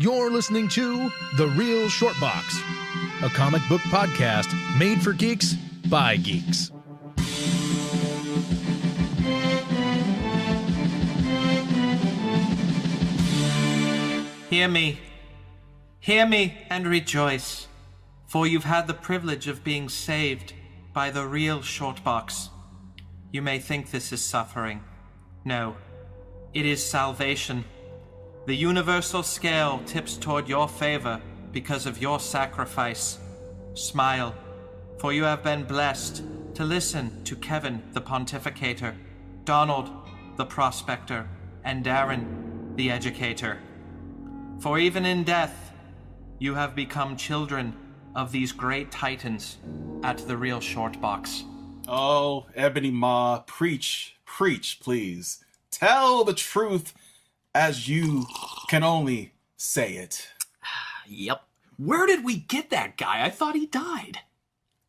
You're listening to The Real Short Box, a comic book podcast made for geeks by geeks. Hear me and rejoice, for you've had the privilege of being saved by the real Short Box. You may think this is suffering. No, it is salvation. The universal scale tips toward your favor because of your sacrifice. Smile, for you have been blessed to listen to Kevin the Pontificator, Donald the Prospector, and Darren the Educator. For even in death, you have become children of these great titans at the Real Short Box. Oh, Ebony Ma, preach, please. Tell the truth as you can only say it. Yep. Where did we get that guy? I thought he died.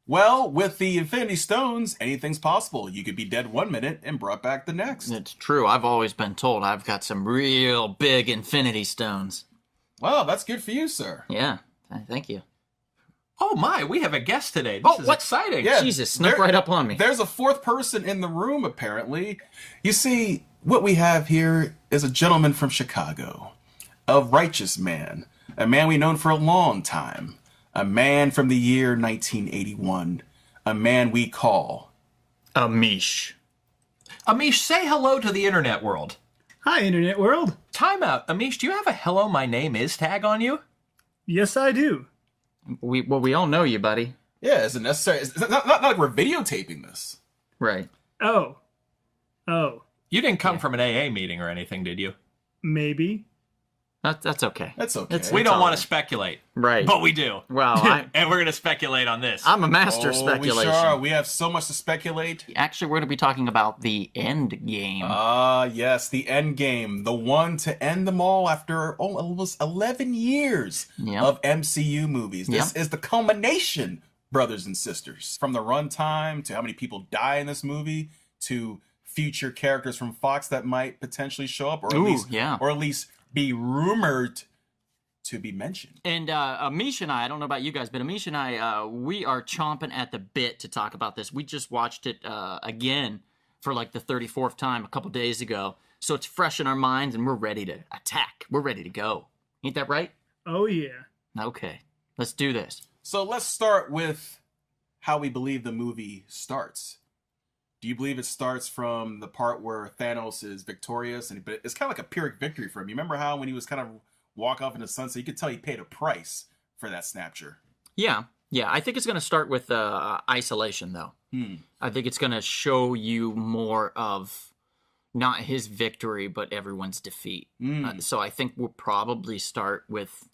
Well, with the Infinity Stones, anything's possible. You could be dead 1 minute and brought back the next. It's true. I've always been told I've got some real big Infinity Stones. Well, that's good for you, sir. Yeah. Thank you. Oh my, we have a guest today. This is exciting. Yeah, Jesus, snuck right up on me. There's a fourth person in the room, apparently. You see, what we have here is a gentleman from Chicago. A righteous man. A man we've known for a long time. A man from the year 1981. A man we call... Amish. Amish, say hello to the internet world. Hi, Internet World. Time out. Amish, do you have a hello my name is tag on you? Yes, I do. We all know you, buddy. Yeah, is it necessary? It's not like we're videotaping this. Right. Oh. You didn't come from an AA meeting or anything, did you? Maybe. That's okay. That's okay. We don't want to speculate. Right. But we do. Well, And we're going to speculate on this. I'm a master of We speculation. sure are. We have so much to speculate. Actually, we're going to be talking about the Endgame. Yes, the Endgame. The one to end them all after almost 11 years of MCU movies. This is the culmination, brothers and sisters. From the runtime to how many people die in this movie to future characters from Fox that might potentially show up or at least be rumored to be mentioned. And Amish and I don't know about you guys, but Amish and I, we are chomping at the bit to talk about this. We just watched it again for like the 34th time a couple days ago. So it's fresh in our minds and we're ready to attack. We're ready to go. Ain't that right? Oh, yeah. Okay, let's do this. So let's start with how we believe the movie starts. Do you believe it starts from the part where Thanos is victorious? But it's kind of like a Pyrrhic victory for him. You remember how when he was kind of walk off in the sunset, you could tell he paid a price for that snapshot. Yeah. I think it's going to start with isolation, though. I think it's going to show you more of not his victory, but everyone's defeat. So I think we'll probably start with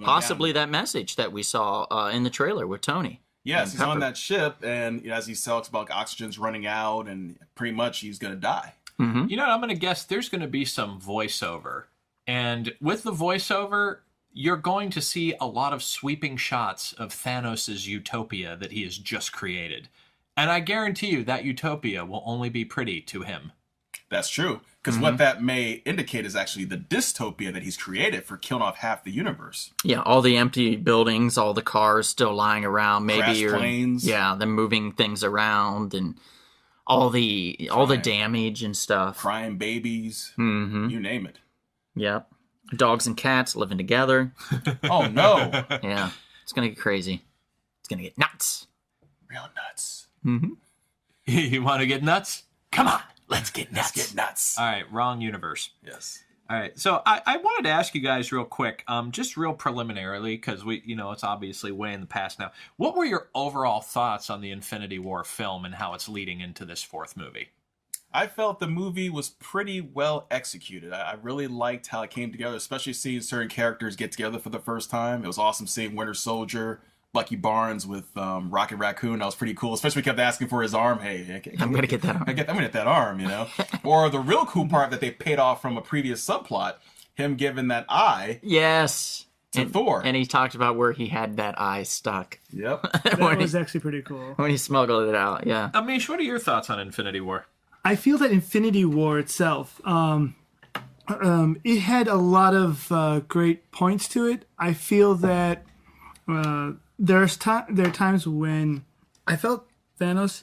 possibly that message that we saw in the trailer with Tony. Yes, he's on that ship, and as he talks about oxygen's running out, and pretty much he's going to die. Mm-hmm. You know what, I'm going to guess there's going to be some voiceover. And with the voiceover, you're going to see a lot of sweeping shots of Thanos' utopia that he has just created. And I guarantee you that utopia will only be pretty to him. That's true. Because what that may indicate is actually the dystopia that he's created for killing off half the universe. Yeah, all the empty buildings, all the cars still lying around, maybe crash planes. Yeah, them moving things around and all the damage and stuff. Crying babies. You name it. Yep. Dogs and cats living together. Oh no. Yeah. It's gonna get crazy. It's gonna get nuts. Real nuts. You want to get nuts? Come on. Let's get nuts. Let's get nuts. All right, wrong universe. Yes. All right, so I wanted to ask you guys real quick, just real preliminarily, because it's obviously way in the past now. What were your overall thoughts on the Infinity War film and how it's leading into this fourth movie? I felt the movie was pretty well executed. I really liked how it came together, especially seeing certain characters get together for the first time. It was awesome seeing Winter Soldier, Bucky Barnes with Rocket Raccoon. That was pretty cool, especially when he kept asking for his arm. Hey, I'm going to get that arm. I'm going to get that arm, Or the real cool part that they paid off from a previous subplot, him giving that eye to Thor. And he talked about where he had that eye stuck. Yep. That was actually pretty cool. When he smuggled it out, yeah. Amish, what are your thoughts on Infinity War? I feel that Infinity War itself, It had a lot of great points to it. I feel that there are times when I felt Thanos.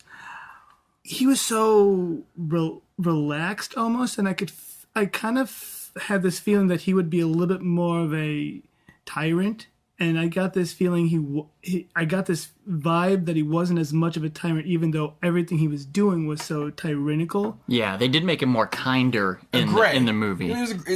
He was so relaxed almost, and I kind of had this feeling that he would be a little bit more of a tyrant. And I got this feeling I got this vibe that he wasn't as much of a tyrant, even though everything he was doing was so tyrannical. Yeah, they did make him more kinder in the movie.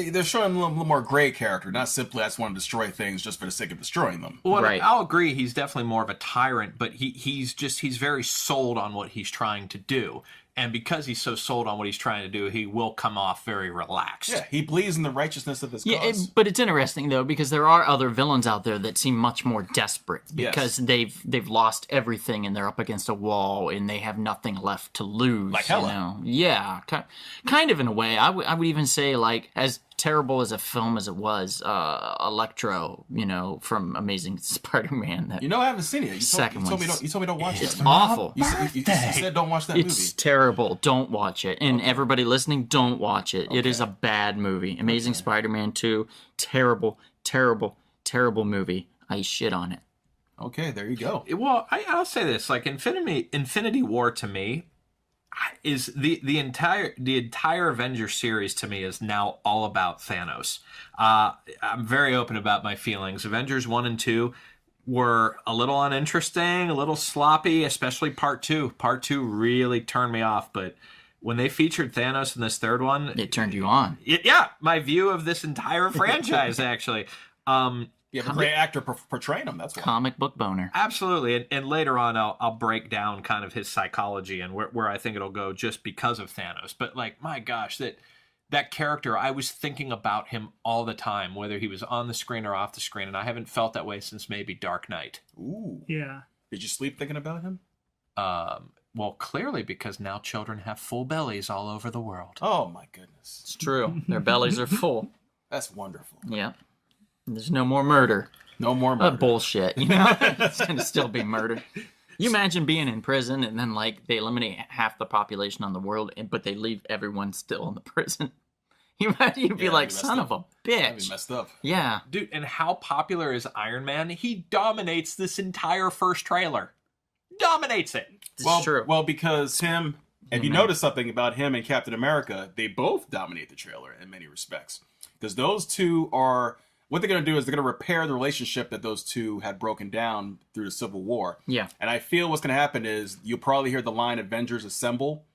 They're showing a little more gray character, not simply I just want to destroy things just for the sake of destroying them. Well, right. I'll agree. He's definitely more of a tyrant, but he's very sold on what he's trying to do. And because he's so sold on what he's trying to do, he will come off very relaxed. Yeah, he believes in the righteousness of his cause. But it's interesting, though, because there are other villains out there that seem much more desperate because they've lost everything and they're up against a wall and they have nothing left to lose. Like Hela. You know? Yeah, kind of in a way. I would even say, like, as terrible as a film as it was, Electro, from Amazing Spider-Man. I haven't seen it. You told me don't watch it. It's awful. You said don't watch that movie. It's terrible. Don't watch it. And everybody listening, don't watch it. Okay. It is a bad movie. Amazing Spider-Man 2, terrible, terrible, terrible movie. I shit on it. Okay, there you go. Well, I'll say this: like Infinity War to me is the entire Avengers series to me is now all about Thanos. I'm very open about my feelings. Avengers 1 and 2 were a little uninteresting, a little sloppy, especially part 2. Part 2 really turned me off, but when they featured Thanos in this third one, it turned you on. My view of this entire franchise actually. Yeah, but great actor portraying him. That's why. Comic book boner. Absolutely, and later on, I'll break down kind of his psychology and where I think it'll go just because of Thanos. But like, my gosh, that character, I was thinking about him all the time, whether he was on the screen or off the screen, and I haven't felt that way since maybe Dark Knight. Ooh. Yeah. Did you sleep thinking about him? Well, clearly, because now children have full bellies all over the world. Oh my goodness. It's true. Their bellies are full. That's wonderful. Yeah. There's no more murder. No more murder. Bullshit, It's going to still be murder. You imagine being in prison and then, like, they eliminate half the population on the world, but they leave everyone still in the prison. You'd be like, son of a bitch. That'd be messed up. Yeah. Dude, and how popular is Iron Man? He dominates this entire first trailer. Dominates it. It's true. Well, because if you notice something about him and Captain America, they both dominate the trailer in many respects. Because those two are... What they're going to do is they're going to repair the relationship that those two had broken down through the Civil War. Yeah. And I feel what's going to happen is you'll probably hear the line Avengers Assemble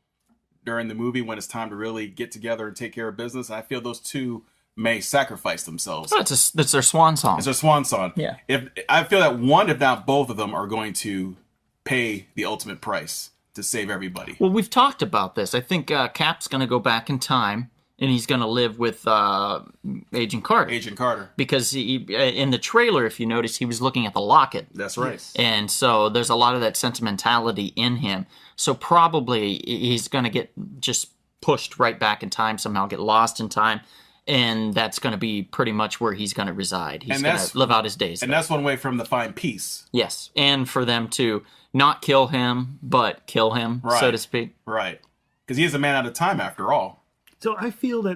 during the movie when it's time to really get together and take care of business. And I feel those two may sacrifice themselves. That's their swan song. It's their swan song. Yeah. I feel that one, if not both of them, are going to pay the ultimate price to save everybody. Well, we've talked about this. I think Cap's going to go back in time. And he's going to live with Agent Carter. Agent Carter. Because he, in the trailer, if you notice, he was looking at the locket. That's right. Yes. And so there's a lot of that sentimentality in him. So probably he's going to get just pushed right back in time, somehow get lost in time. And that's going to be pretty much where he's going to reside. He's going to live out his days. And that's one way for him to find peace. Yes. And for them to not kill him, but kill him, so to speak. Right. Because he is a man out of time, after all. So I feel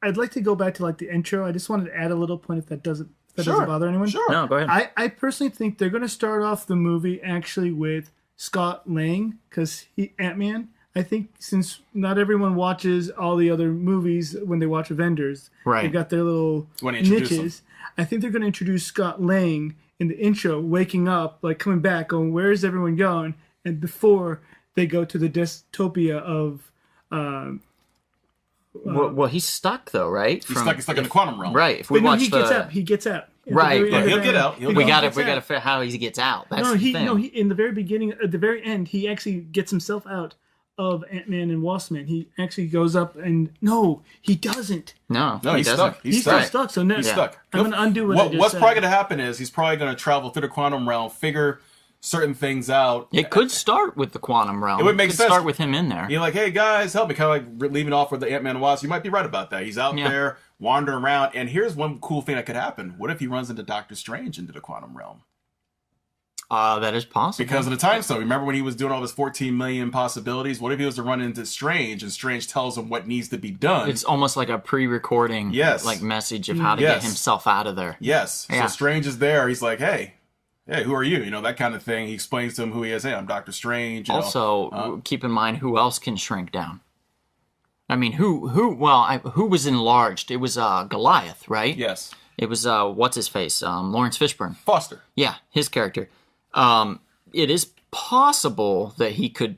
I'd like to go back to like the intro. I just wanted to add a little point if that doesn't bother anyone. Sure. No, go ahead. I personally think they're going to start off the movie actually with Scott Lang because Ant-Man. I think since not everyone watches all the other movies when they watch Avengers, right? They've got their little niches. I think they're going to introduce Scott Lang in the intro, waking up, like coming back, going, "Where's everyone going?" And before they go to the dystopia of. Well, he's stuck though, right? He's stuck in the quantum realm, right? If we watch he gets out. Right, he'll get out. We got to figure out how he gets out. That's the thing. No, in the very beginning, at the very end, he actually gets himself out of Ant-Man and Wasp-Man. He actually goes up and no, he doesn't. No, he's stuck. He's still stuck. So he's stuck. I'm going to undo what I just What's said. probably going to happen is he's probably going to travel through the quantum realm, figure certain things out. It could start with the quantum realm. It would make sense. Start with him in there. You're like, hey guys, help me. Kind of like leaving off with the Ant-Man and Wasp. You might be right about that. He's out there wandering around. And here's one cool thing that could happen. What if he runs into Doctor Strange into the quantum realm? That is possible. Because of the time stone. Remember when he was doing all his 14 million possibilities? What if he was to run into Strange and Strange tells him what needs to be done? It's almost like a pre-recording like message of how to get himself out of there. Yes. Yeah. So Strange is there. He's like, hey, who are you? You know, that kind of thing. He explains to him who he is. Hey, I'm Doctor Strange. Also, keep in mind who else can shrink down. I mean, who was enlarged? It was Goliath, right? Yes. It was, what's his face? Lawrence Fishburne. Foster. Yeah, his character. It is possible that he could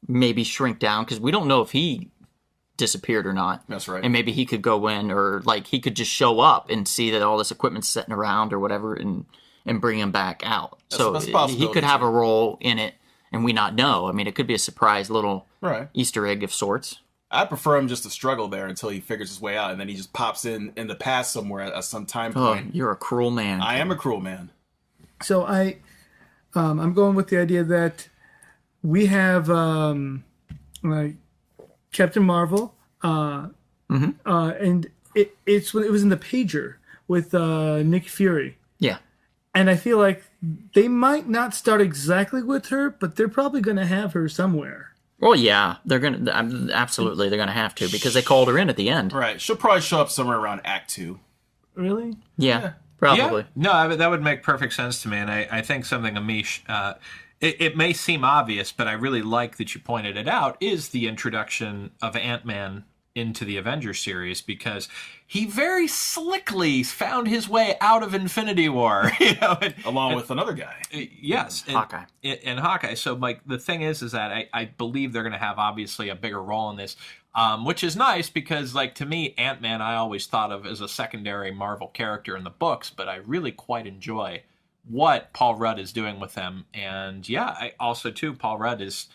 maybe shrink down, because we don't know if he disappeared or not. That's right. And maybe he could go in, or like he could just show up and see that all this equipment's sitting around or whatever, and bring him back out. That's he could have a role in it and we not know. I mean, it could be a surprise little Easter egg of sorts. I prefer him just to struggle there until he figures his way out, and then he just pops in the past somewhere at some time point. You're a cruel man. I am a cruel man. So I'm going with the idea that we have Captain Marvel, and it was in the pager with Nick Fury. Yeah. And I feel like they might not start exactly with her, but they're probably going to have her somewhere. Well, yeah, they're gonna absolutely they're gonna have to, because they called her in at the end. Right, she'll probably show up somewhere around Act 2. Really? Yeah. Probably. Yeah. No, that would make perfect sense to me, and I think something Amish, it may seem obvious, but I really like that you pointed it out, is the introduction of Ant-Man into the Avengers series, because he very slickly found his way out of Infinity War, along with another guy. Yes, Hawkeye. And Hawkeye. So, Mike, the thing is that I believe they're going to have obviously a bigger role in this. Which is nice because, like, to me, Ant-Man I always thought of as a secondary Marvel character in the books, but I really quite enjoy what Paul Rudd is doing with them. And, yeah, I also, too, Paul Rudd is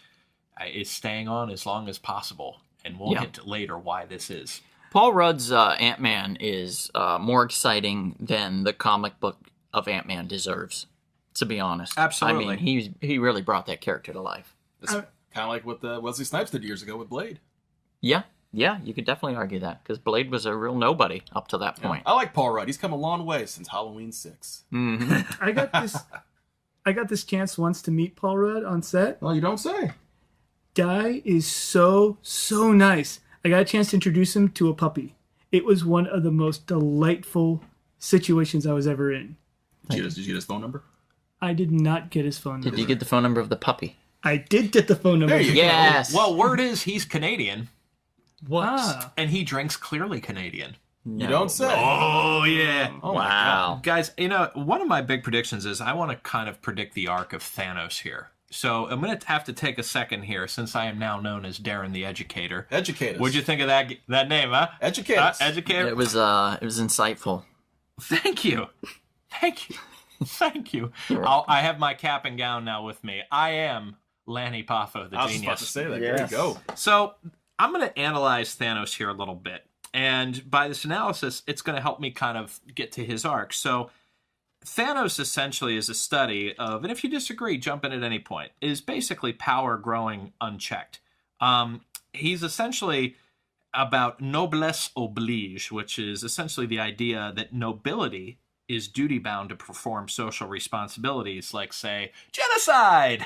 staying on as long as possible, and we'll get to later why this is. Paul Rudd's Ant-Man is more exciting than the comic book of Ant-Man deserves, to be honest. Absolutely. I mean, he really brought that character to life. It's kind of like what Wesley Snipes did years ago with Blade. Yeah, you could definitely argue that, because Blade was a real nobody up to that point. I like Paul Rudd. He's come a long way since Halloween 6. Mm-hmm. I got this chance once to meet Paul Rudd on set. Well, you don't say. Guy is so nice. I got a chance to introduce him to a puppy. It was one of the most delightful situations I was ever in. Did you get his phone number? I did not get his phone number. Did you get the phone number of the puppy? I did get the phone number. There you Yes. go. Well, word is he's Canadian. What? Ah. And he drinks clearly Canadian. You don't say. Oh, yeah. Oh, Wow. Guys, one of my big predictions is I want to kind of predict the arc of Thanos here. So I'm going to have to take a second here, since I am now known as Darren the Educator. Educate us. What'd you think of that name, huh? Educate us. Educator. It was insightful. Thank you. I have my cap and gown now with me. I am Lanny Poffo, the I was genius. just about to say that. Yes. There you go. So I'm going to analyze Thanos here a little bit. And by this analysis, it's going to help me kind of get to his arc. So Thanos essentially is a study of, and if you disagree, jump in at any point, is basically power growing unchecked. He's essentially about noblesse oblige, which is essentially the idea that nobility is duty-bound to perform social responsibilities, like, say, genocide!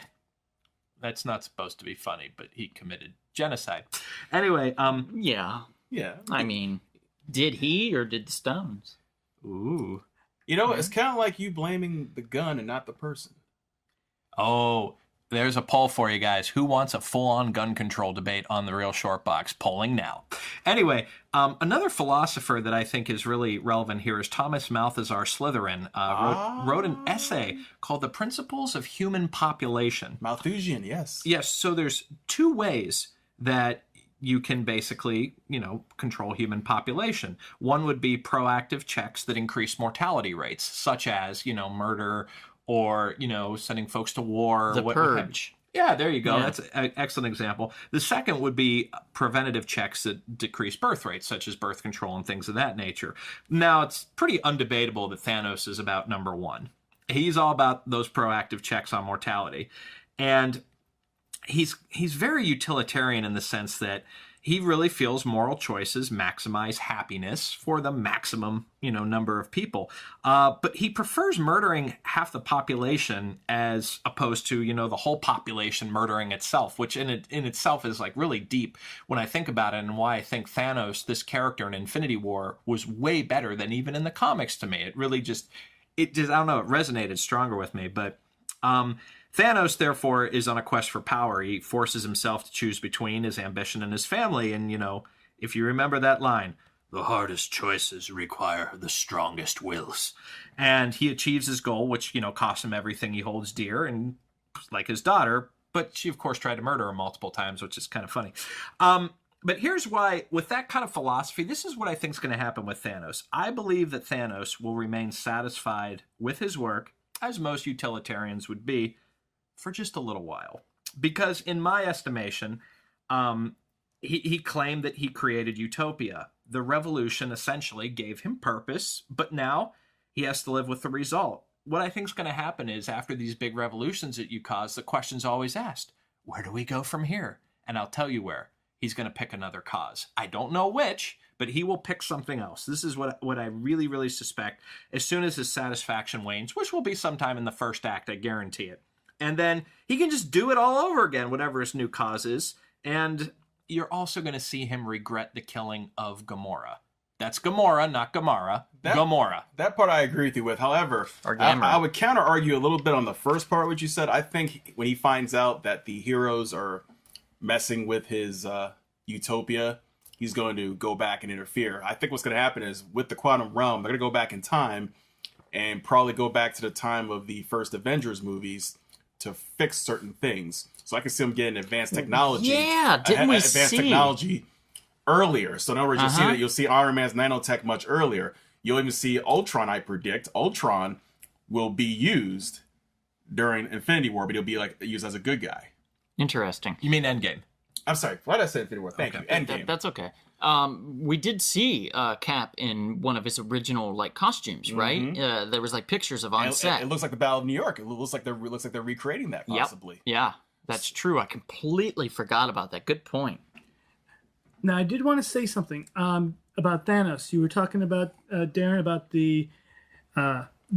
That's not supposed to be funny, but he committed genocide. Anyway, Yeah. Yeah. I mean, did he or did the Stones? Ooh. It's kind of like you blaming the gun and not the person. Oh, there's a poll for you guys. Who wants a full-on gun control debate on the Real Short Box? Polling now. Anyway, another philosopher that I think is really relevant here is Thomas Malthazar Slytherin. Wrote an essay called The Principles of Human Population. Malthusian, yes. Yes, so there's two ways that you can basically, control human population. One would be proactive checks that increase mortality rates, such as, murder or, sending folks to war. The Purge. Yeah, there you go. Yeah. That's an excellent example. The second would be preventative checks that decrease birth rates, such as birth control and things of that nature. Now, it's pretty undebatable that Thanos is about number one. He's all about those proactive checks on mortality. And he's very utilitarian in the sense that he really feels moral choices maximize happiness for the maximum, number of people. But he prefers murdering half the population as opposed to, the whole population murdering itself, which in itself is like really deep when I think about it, and why I think Thanos, this character in Infinity War, was way better than even in the comics to me. It really just I don't know, it resonated stronger with me. But Thanos, therefore, is on a quest for power. He forces himself to choose between his ambition and his family. And, if you remember that line, the hardest choices require the strongest wills. And he achieves his goal, which, costs him everything he holds dear, and like his daughter. But she, of course, tried to murder him multiple times, which is kind of funny. But here's why, with that kind of philosophy, this is what I think is going to happen with Thanos. I believe that Thanos will remain satisfied with his work, as most utilitarians would be, for just a little while. Because in my estimation, he claimed that he created utopia. The revolution essentially gave him purpose, but now he has to live with the result. What I think is going to happen is, after these big revolutions that you cause, the question's always asked, where do we go from here? And I'll tell you where. He's going to pick another cause. I don't know which, but he will pick something else. This is what I really, really suspect. As soon as his satisfaction wanes, which will be sometime in the first act, I guarantee it. And then he can just do it all over again, whatever his new cause is. And you're also going to see him regret the killing of Gamora. That's Gamora, not Gamora. Gamora. That part I agree with you with. However, I would counter-argue a little bit on the first part, what you said. I think when he finds out that the heroes are messing with his utopia, he's going to go back and interfere. I think what's going to happen is, with the quantum realm, they're going to go back in time and probably go back to the time of the first Avengers movies to fix certain things. So I can see him getting advanced technology. Yeah, didn't we see? Advanced technology earlier. So in other words, you'll see Iron Man's nanotech much earlier. You'll even see Ultron, I predict. Ultron will be used during Infinity War, but he'll be used as a good guy. Interesting. You mean Endgame? I'm sorry. Why did I say Infinity War? Thank you. Endgame. That's okay. We did see Cap in one of his original costumes, right? There was pictures of on set. It looks like the Battle of New York. It looks like they're recreating that possibly. Yep. Yeah, that's true. I completely forgot about that. Good point. Now, I did want to say something about Thanos. You were talking about, Darren, about the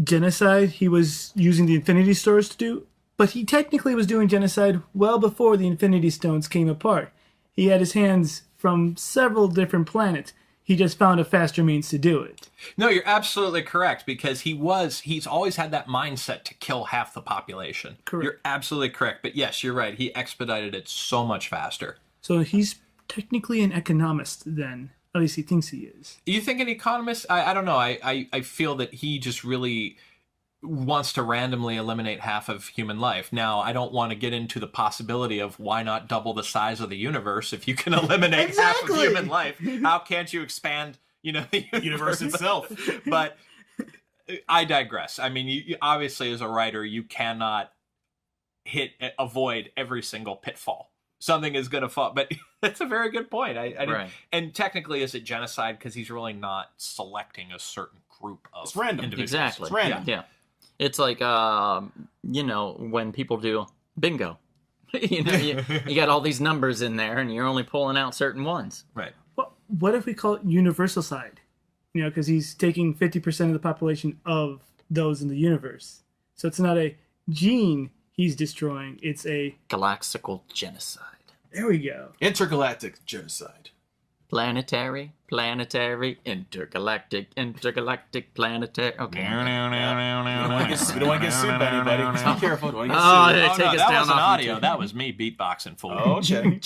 genocide he was using the Infinity Stones to do. But he technically was doing genocide well before the Infinity Stones came apart. He had his hands from several different planets. He just found a faster means to do it. No, you're absolutely correct, because he's always had that mindset to kill half the population. Correct. You're absolutely correct. But yes, you're right. He expedited it so much faster. So he's technically an economist then. At least he thinks he is. You think an economist? I don't know. I feel that he just really wants to randomly eliminate half of human life. Now, I don't want to get into the possibility of why not double the size of the universe if you can eliminate half of human life. How can't you expand, the universe itself? But I digress. I mean, you obviously, as a writer, you cannot avoid every single pitfall. Something is going to fall. But that's a very good point. Right. And technically, is it genocide? Because he's really not selecting a certain group of individuals. Exactly. It's random. Yeah. It's like, when people do bingo. you got all these numbers in there, and you're only pulling out certain ones. Right. What if we call it universal side? Because he's taking 50% of the population of those in the universe. So it's not a gene he's destroying. It's a Galaxical genocide. There we go. Intergalactic genocide. Planetary, intergalactic, planetary. Okay. We don't want to get sued by anybody. Just be careful. Don't get sued. That wasn't audio. That was me beatboxing for Okay.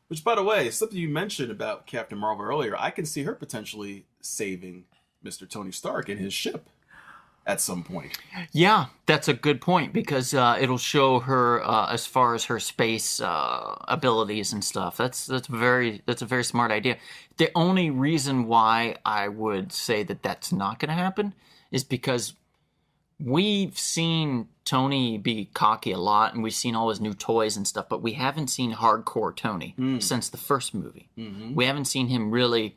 Which, by the way, something you mentioned about Captain Marvel earlier, I can see her potentially saving Mr. Tony Stark and his ship at some point. Yeah, that's a good point, because it'll show her as far as her space abilities and stuff. That's a very smart idea. The only reason why I would say that that's not going to happen is because we've seen Tony be cocky a lot, and we've seen all his new toys and stuff, but we haven't seen hardcore Tony since the first movie. Mm-hmm. We haven't seen him really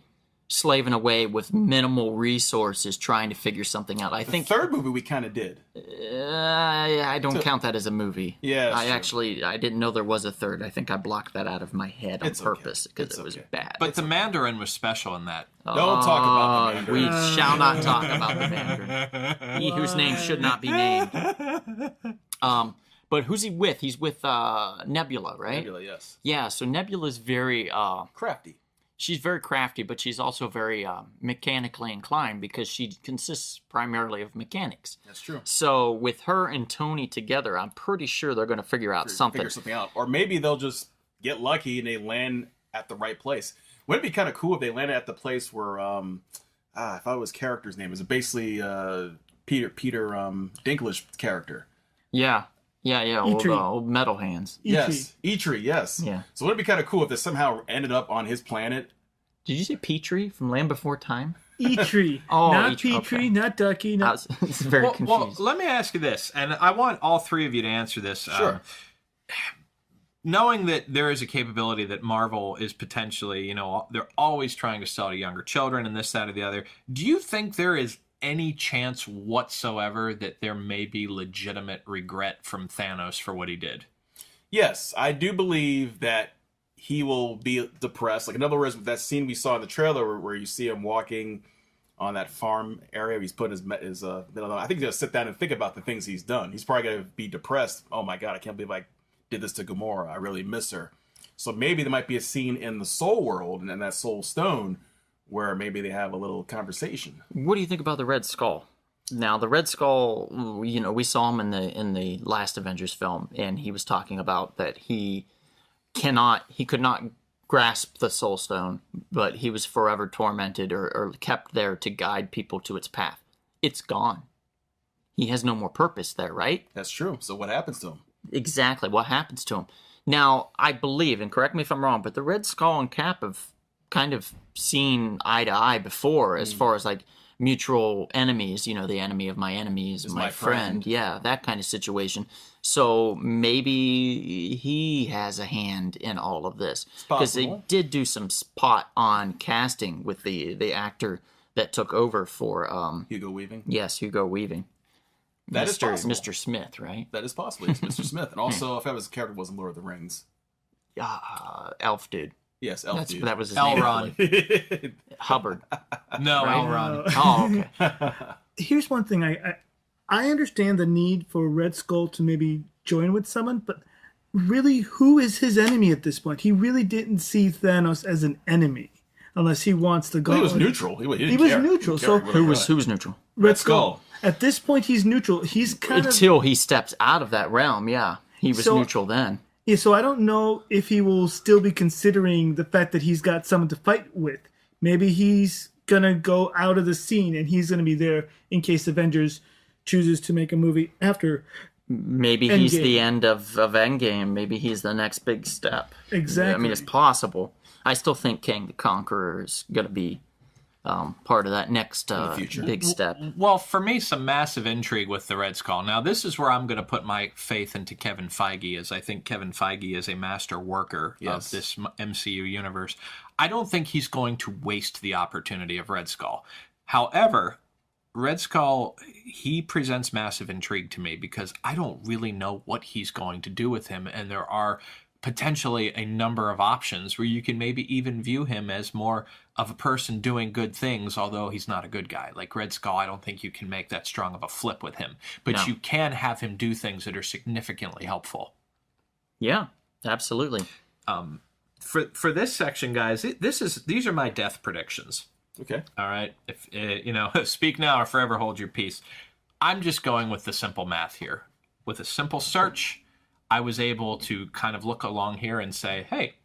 slaving away with minimal resources trying to figure something out. I think the third movie we kind of did. I don't count that as a movie. Yeah, I didn't know there was a third. I think I blocked that out of my head on purpose because it was bad. But the Mandarin was special in that. Don't talk about the Mandarin. We shall not talk about the Mandarin. He whose name should not be named. But who's he with? He's with Nebula, right? Nebula, yes. Yeah, so Nebula's very crafty. She's very crafty, but she's also very mechanically inclined because she consists primarily of mechanics. That's true. So with her and Tony together, I'm pretty sure they're going to figure something. Or maybe they'll just get lucky and they land at the right place. Wouldn't it be kind of cool if they landed at the place where I thought it was character's name. It was basically Peter Dinklage character. Yeah. Old metal hands. Yes, Eitri, yes. Yeah. So wouldn't it be kind of cool if they somehow ended up on his planet? Did you say Petrie from Land Before Time? Eitri. Oh, not Eitri, Petrie, okay. not Ducky. It's very confused. Well, let me ask you this, and I want all three of you to answer this. Sure. Knowing that there is a capability that Marvel is potentially, they're always trying to sell to younger children and this, that, or the other, do you think there is any chance whatsoever that there may be legitimate regret from Thanos for what he did? Yes, I do believe that he will be depressed. Like, in other words, that scene we saw in the trailer where you see him walking on that farm area, he's putting his I think he's gonna sit down and think about the things he's done. He's probably gonna be depressed. Oh my God, I can't believe I did this to Gamora. I really miss her. So maybe there might be a scene in the Soul World and in that Soul Stone where maybe they have a little conversation. What do you think about the Red Skull? Now, the Red Skull, we saw him in the last Avengers film, and he was talking about that he could not grasp the Soul Stone, but he was forever tormented or kept there to guide people to its path. It's gone. He has no more purpose there, right? That's true. So what happens to him? Exactly. What happens to him? Now, I believe, and correct me if I'm wrong, but the Red Skull and Cap have kind of seen eye to eye before as far as like mutual enemies, the enemy of my enemies is my friend. Yeah, that kind of situation. So maybe he has a hand in all of this. Because they did do some spot on casting with the actor that took over for Hugo Weaving. Yes, Hugo Weaving. That is possible. Mr. Smith, right? That is possible. It's Mr. Smith. And also, if that was a character, was in Lord of the Rings. Elf dude. Yes, Elf dude. That was his Elrond. name. Hubbard. No, right? Elrond. Oh, okay. Here's one thing. I understand the need for Red Skull to maybe join with someone, but really, who is his enemy at this point? He really didn't see Thanos as an enemy, unless he wants to go. He was neutral. He was neutral. So who was neutral? Red Skull. At this point, he's neutral. He's kind until he steps out of that realm. Yeah, he was neutral then. Yeah, so I don't know if he will still be considering the fact that he's got someone to fight with. Maybe he's going to go out of the scene and he's going to be there in case Avengers chooses to make a movie after. Maybe Endgame. He's the end of Endgame. Maybe he's the next big step. Exactly. I mean, it's possible. I still think Kang the Conqueror is going to be part of that next big step. Well, for me, some massive intrigue with the Red Skull. Now, this is where I'm going to put my faith into Kevin Feige, as I think Kevin Feige is a master worker of this MCU universe. I don't think he's going to waste the opportunity of Red Skull. However, Red Skull, he presents massive intrigue to me because I don't really know what he's going to do with him, and there are potentially a number of options where you can maybe even view him as more of a person doing good things, although he's not a good guy. Like Red Skull, I don't think you can make that strong of a flip with him. But you can have him do things that are significantly helpful. Yeah, absolutely. For this section, guys, these are my death predictions. Okay. All right. If speak now or forever hold your peace. I'm just going with the simple math here. With a simple search, I was able to kind of look along here and say, hey,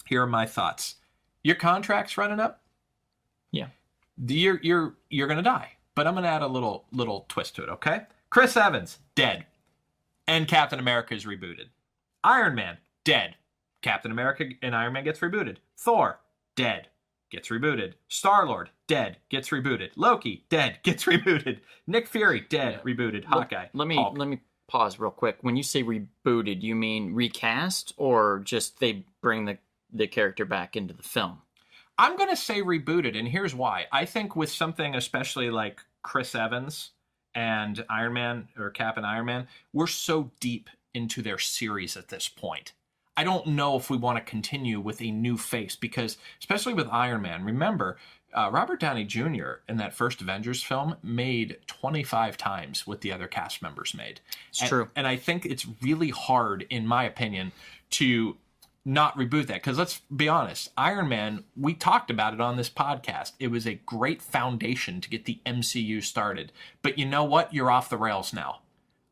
here are my thoughts. Your contract's running up. Yeah. You're going to die. But I'm going to add a little twist to it, okay? Chris Evans, dead. And Captain America is rebooted. Iron Man, dead. Captain America and Iron Man gets rebooted. Thor, dead. Gets rebooted. Star-Lord, dead. Gets rebooted. Loki, dead. Gets rebooted. Nick Fury, dead. Rebooted. Hawkeye. Let me pause real quick. When you say rebooted, you mean recast or just they bring the character back into the film? I'm going to say rebooted, and here's why. I think with something especially like Chris Evans and Iron Man, or Cap and Iron Man, we're so deep into their series at this point. I don't know if we want to continue with a new face, because especially with Iron Man, remember, Robert Downey Jr. in that first Avengers film made 25 times what the other cast members made. It's true. And I think it's really hard, in my opinion, to not reboot that. Because let's be honest, Iron Man, we talked about it on this podcast. It was a great foundation to get the MCU started. But you know what? You're off the rails now.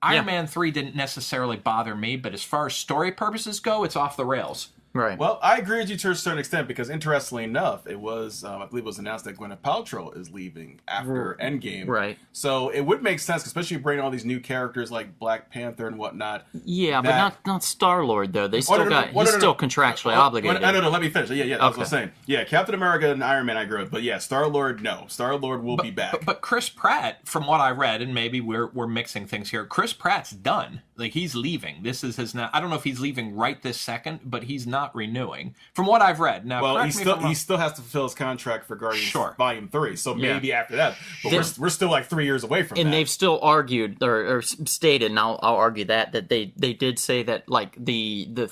Iron Man 3 didn't necessarily bother me, but as far as story purposes go, it's off the rails. Right. Well, I agree with you to a certain extent, because interestingly enough, it was, I believe it was announced that Gwyneth Paltrow is leaving after Endgame. Right. So it would make sense, especially bringing all these new characters like Black Panther and whatnot. Yeah, but not Star-Lord, though. He's still contractually obligated. No, let me finish. Yeah, that's what I'm saying. Yeah, Captain America and Iron Man I agree with, but yeah, Star-Lord, no. Star-Lord will be back. But Chris Pratt, from what I read, and maybe we're mixing things here, Chris Pratt's done. Like, he's leaving. This is his I don't know if he's leaving right this second, but he's not renewing. From what I've read. Now, well, he still has to fulfill his contract for Guardians Volume 3, so maybe after that. But we're still like 3 years away from that. And they've still argued or stated, and I'll argue that they did say that like the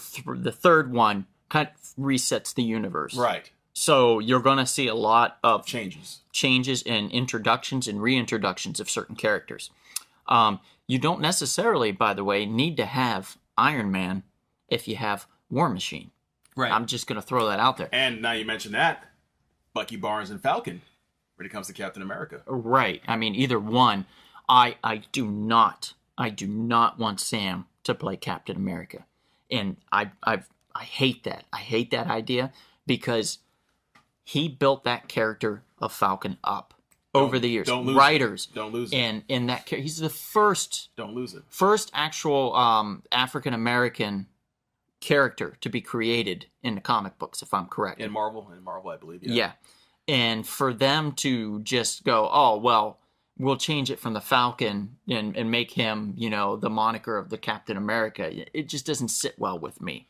third one kind of resets the universe. Right. So you're going to see a lot of changes and introductions and reintroductions of certain characters. You don't necessarily, by the way, need to have Iron Man if you have War Machine. Right. I'm just going to throw that out there. And now you mention that, Bucky Barnes and Falcon, when it comes to Captain America. Right. I mean, either one. I do not want Sam to play Captain America, and I hate that. I hate that idea, because he built that character of Falcon up over the years. Don't lose Writers. Don't lose it. And in that, he's the first. Don't lose it. First actual African American character to be created in the comic books, if I'm correct. In Marvel, I believe. Yeah. And for them to just go, oh well, we'll change it from the Falcon and make him, the moniker of the Captain America. It just doesn't sit well with me.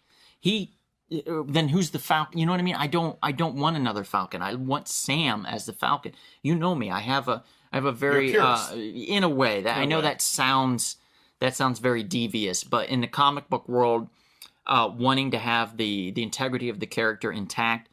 Then who's the Falcon? You know what I mean? I don't want another Falcon. I want Sam as the Falcon. You know me. I have a very in a way that I know that sounds very devious, but in the comic book world, wanting to have the integrity of the character intact,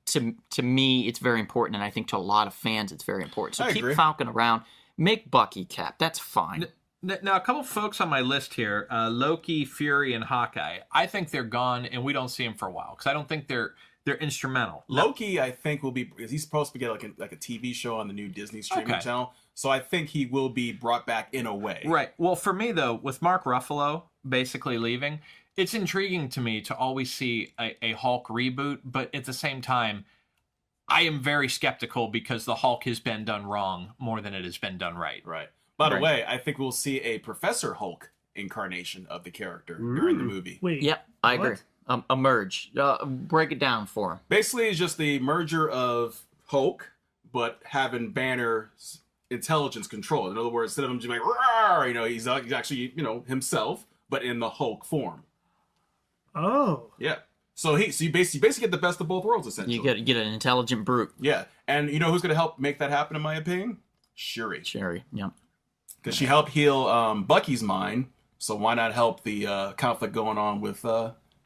to me, it's very important, and I think to a lot of fans, it's very important. So keep Falcon around. Make Bucky Cap. That's fine. Now, a couple folks on my list here, Loki, Fury, and Hawkeye. I think they're gone, and we don't see them for a while, because I don't think they're instrumental. Loki, I think, will be, because he's supposed to get like a TV show on the new Disney streaming channel, so I think he will be brought back in a way. Right. Well, for me, though, with Mark Ruffalo basically leaving, it's intriguing to me to always see a Hulk reboot, but at the same time, I am very skeptical, because the Hulk has been done wrong more than it has been done right. Right. By the way, I think we'll see a Professor Hulk incarnation of the character during the movie. Wait. Yep, I agree. A merge. Break it down for him. Basically, it's just the merger of Hulk, but having Banner's intelligence control. In other words, instead of him just like, rawr, he's actually, himself, but in the Hulk form. Oh. Yeah. So you basically get the best of both worlds, essentially. You get an intelligent brute. Yeah. And you know who's going to help make that happen, in my opinion? Shuri. Yep. Because she helped heal Bucky's mind, so why not help the conflict going on with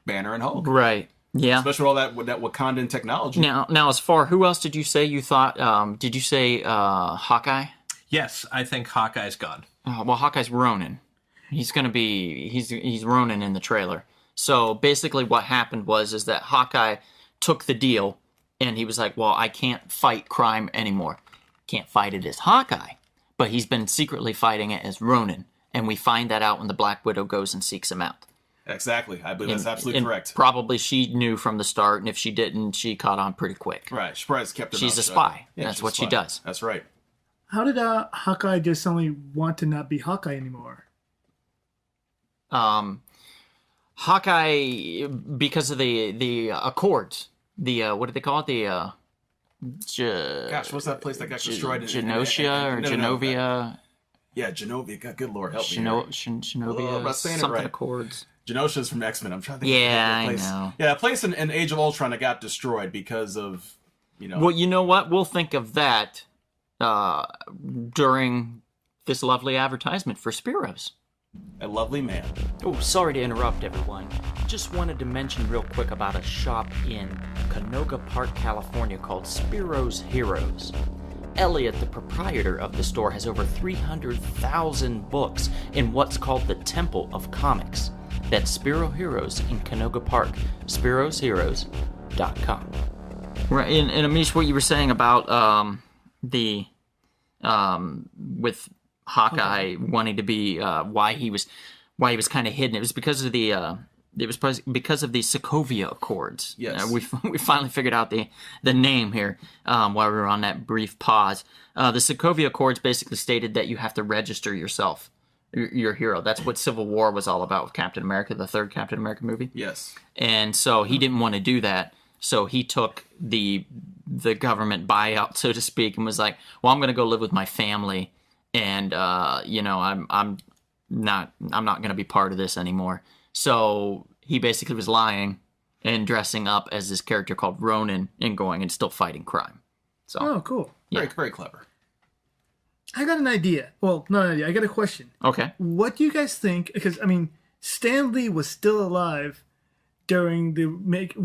Banner and Hulk? Right. Yeah. Especially with all that Wakandan technology. Now, as far, who else did you say you thought? Did you say Hawkeye? Yes, I think Hawkeye's gone. Well, Hawkeye's Ronin. He's going to be he's Ronin in the trailer. So basically, what happened is that Hawkeye took the deal, and he was like, "Well, I can't fight crime anymore. Can't fight it as Hawkeye." But he's been secretly fighting it as Ronin, and we find that out when the Black Widow goes and seeks him out. Exactly. I believe that's absolutely correct. Probably she knew from the start, and if she didn't, she caught on pretty quick. Right. She probably kept her mouth shut. She's a spy. Yeah, that's what she does. That's right. How did Hawkeye just suddenly want to not be Hawkeye anymore? Hawkeye, because of the Accords, what do they call it? Gosh, what's that place that got destroyed? Genosha or Genovia? Yeah, Genovia. Good Lord, help me. Genovia. I'm saying something it right. Accords. Genosha's from X-Men. I'm trying to think. Yeah, of the place. I know. Yeah, a place in Age of Ultron that got destroyed because of Well, you know what? We'll think of that during this lovely advertisement for Spiros. A lovely man. Oh, sorry to interrupt, everyone. Just wanted to mention real quick about a shop in Canoga Park, California called Spiro's Heroes. Elliot, the proprietor of the store, has over 300,000 books in what's called the Temple of Comics. That's Spiro Heroes in Canoga Park, spirosheroes.com. Right, and Amish, what you were saying about with Hawkeye wanting to be why he was kind of hidden. It was because of the Sokovia Accords. Yes, we finally figured out the name here while we were on that brief pause. The Sokovia Accords basically stated that you have to register yourself, your hero. That's what Civil War was all about with Captain America, the third Captain America movie. Yes, and so he didn't want to do that. So he took the government buyout, so to speak, and was like, "Well, I'm going to go live with my family." And I'm not going to be part of this anymore. So he basically was lying and dressing up as this character called Ronin and going and still fighting crime. So oh, cool. Yeah. Very, very clever. I got an idea. Well, not an idea. I got a question. Okay. What do you guys think? Because Stan Lee was still alive during the make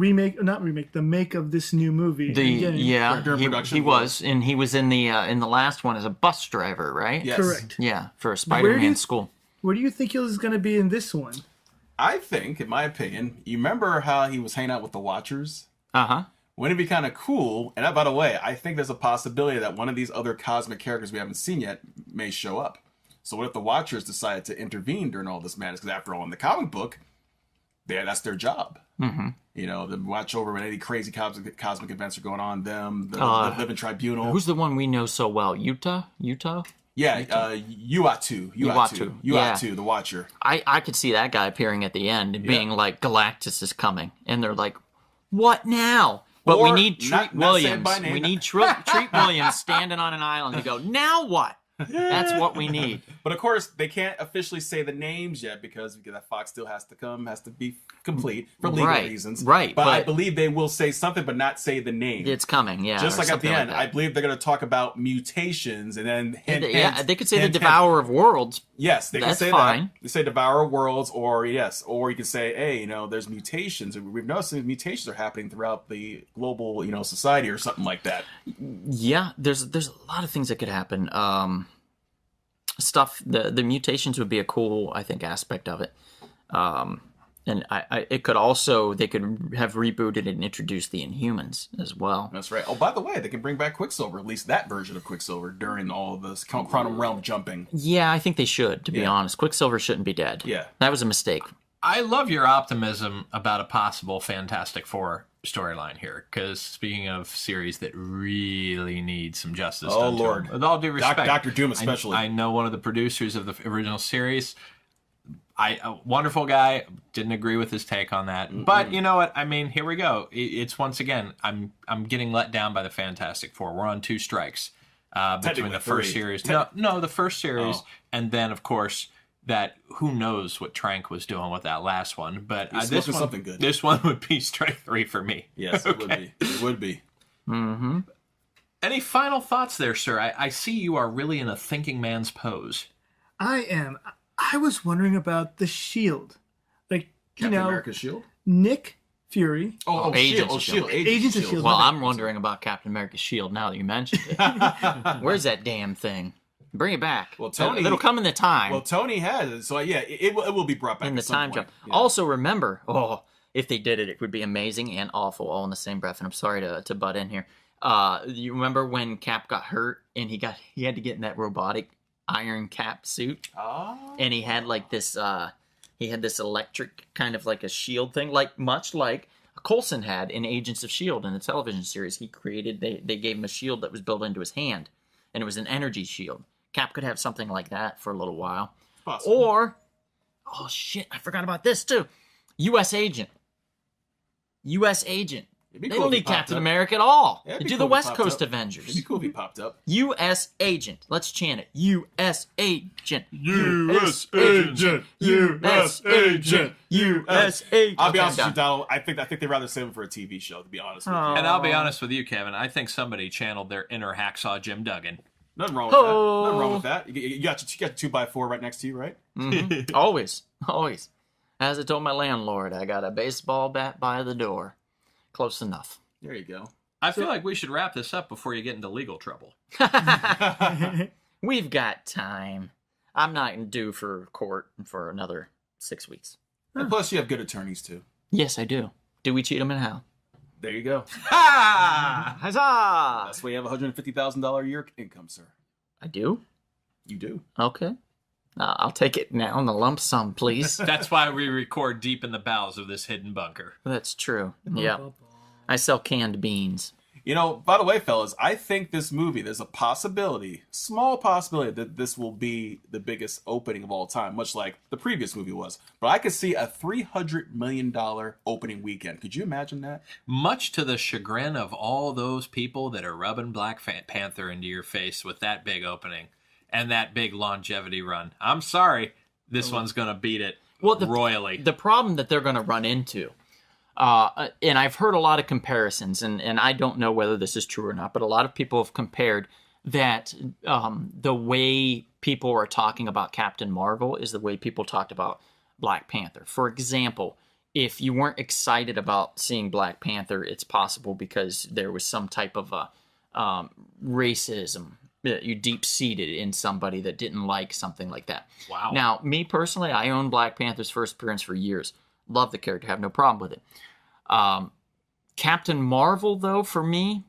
of this new movie. Production he was, and he was in the last one as a bus driver, right? Yes. Correct. Yeah, for a Spider-Man school. Where do you think he was going to be in this one? I think, in my opinion, you remember how he was hanging out with the Watchers? Uh-huh. Wouldn't it be kind of cool? And by the way, I think there's a possibility that one of these other cosmic characters we haven't seen yet may show up. So what if the Watchers decided to intervene during all this madness? Because after all, in the comic book, that's their job. Mm-hmm. To watch over when any crazy cosmic events are going on. The Living Tribunal. Who's the one we know so well? Utah? Yeah, Uatu, the Watcher. I could see that guy appearing at the end and being like, Galactus is coming. And they're like, what now? But we need Treat Williams. We need Treat Williams standing on an island to go, now what? That's what we need. But of course, they can't officially say the names yet because that Fox still has to be complete for legal reasons. Right. But I believe they will say something, but not say the name. It's coming, yeah. Just like at the end, I believe they're going to talk about mutations and then they could say the Devourer of Worlds. Yes, they can say fine. that. They say Devourer of Worlds, or you can say, hey, there's mutations. We've noticed that mutations are happening throughout the global, society or something like that. Yeah, there's a lot of things that could happen. The mutations would be a cool, I think, aspect of it. And it could also, they could have rebooted and introduced the Inhumans as well. That's right. Oh, by the way, they can bring back Quicksilver, at least that version of Quicksilver, during all of this quantum realm jumping. Yeah, I think they should, to be honest. Quicksilver shouldn't be dead. Yeah. That was a mistake. I love your optimism about a possible Fantastic Four storyline here, because speaking of series that really need some justice done to them, with all due respect, Dr. Doom especially. I know one of the producers of the original series. A wonderful guy. Didn't agree with his take on that, but you know what? Here we go. It's once again, I'm getting let down by the Fantastic Four. We're on two strikes between the first series. No, the first series, and then of course that who knows what Trank was doing with that last one. But this one, something good. This one would be strike 3 for me. Yes, it would be. It would be. Mm-hmm. Any final thoughts there, sir? I see you are really in a thinking man's pose. I am. I was wondering about the Shield. Captain America's Shield? Nick Fury. Agents of Shield. Agents of Shield. Well, I'm wondering about Captain America's Shield now that you mentioned it. Where's that damn thing? Bring it back. Well, Tony, it'll come in the time. Well, Tony has it, so yeah, it will be brought back in the time jump. Yeah. Also, remember, if they did it, it would be amazing and awful all in the same breath. And I'm sorry to butt in here. You remember when Cap got hurt and he had to get in that robotic Iron Cap suit, and he had like this electric kind of like a shield thing, much like Coulson had in Agents of S.H.I.E.L.D. in the television series. He created, they gave him a shield that was built into his hand, and it was an energy shield. Cap could have something like that for a little while. Possible. Or, oh shit, I forgot about this too. U.S. Agent. They don't need Captain America at all. Yeah, Do the West Coast Avengers. It'd be cool if he popped up. U.S. Agent. Let's chant it. U.S. Agent. U.S. Agent. U.S. Agent. U.S. Agent. I'll be honest with you, Donald. I think they'd rather save him for a TV show, to be honest with you. And I'll be honest with you, Kevin. I think somebody channeled their inner hacksaw Jim Duggan. Nothing wrong with that. Nothing wrong with that. You got your 2x4 right next to you, right? Mm-hmm. Always. As I told my landlord, I got a baseball bat by the door. Close enough. There you go. I feel like we should wrap this up before you get into legal trouble. We've got time. I'm not due for court for another 6 weeks. And plus, you have good attorneys, too. Yes, I do. Do we cheat them and how? There you go. Ha! Huzzah! That's why you have $150,000 a year income, sir. I do? You do. Okay. I'll take it now in the lump sum, please. That's why we record deep in the bowels of this hidden bunker. That's true. Yeah. I sell canned beans. You know, by the way, fellas, I think this movie, there's a possibility, small possibility, that this will be the biggest opening of all time, much like the previous movie was. But I could see a $300 million opening weekend. Could you imagine that? Much to the chagrin of all those people that are rubbing Black Panther into your face with that big opening and that big longevity run. I'm sorry, this one's going to beat it royally. The problem that they're going to run into, and I've heard a lot of comparisons, and I don't know whether this is true or not, but a lot of people have compared that the way people are talking about Captain Marvel is the way people talked about Black Panther. For example, if you weren't excited about seeing Black Panther, it's possible because there was some type of racism you deep-seated in somebody that didn't like something like that. Wow. Now, me personally, I owned Black Panther's first appearance for years. Love the character, have no problem with it. Captain Marvel, though, for me,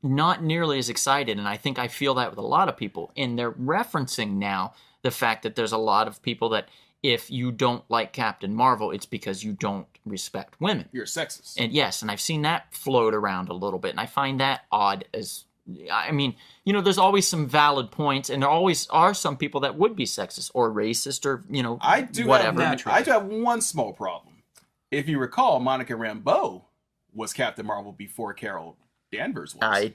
not nearly as excited, and I think I feel that with a lot of people. And they're referencing now the fact that there's a lot of people that if you don't like Captain Marvel, it's because you don't respect women. You're sexist. And yes, and I've seen that float around a little bit, and I find that odd as... I mean, you know, there's always some valid points, and there always are some people that would be sexist or racist or, you know, whatever. I do have one small problem. If you recall, Monica Rambeau was Captain Marvel before Carol Danvers was.